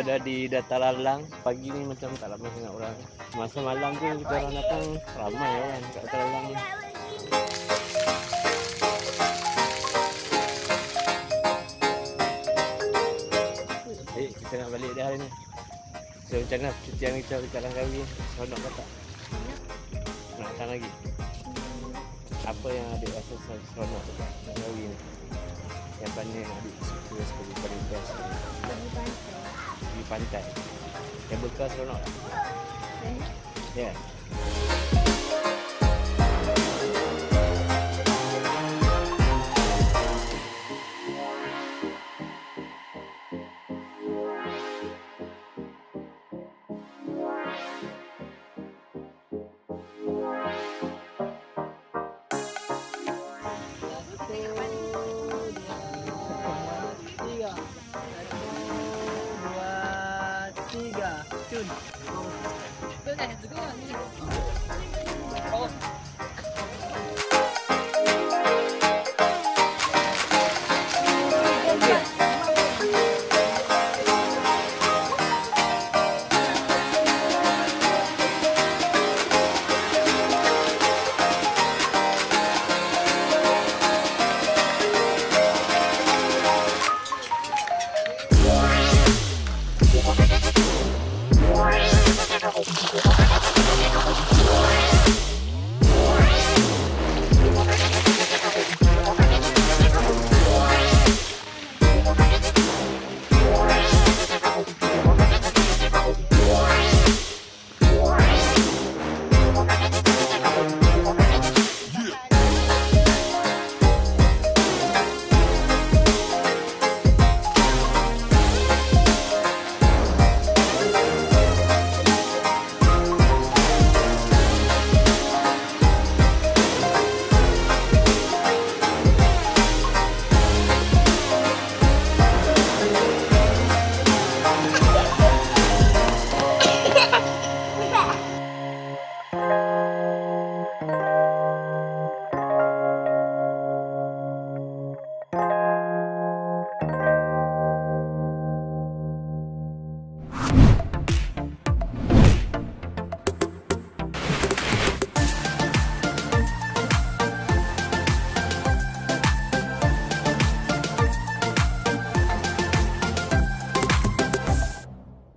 berada di Dataran Lang. Pagi ni macam tak ramai sangat orang. Masa malam tu kita orang datang ramai orang kat Dataran Lang ni. Kita nak balik dah hari ni. So macam mana percutian kita dekat Langkawi? Seronok ke tak? Nak datang lagi? Apa yang adik rasa seronok dekat Langkawi ni? Yang mana yang adik suka sebagai paling best? Pergi pantai. Yang bekal seronok tak? Ya? Yeah.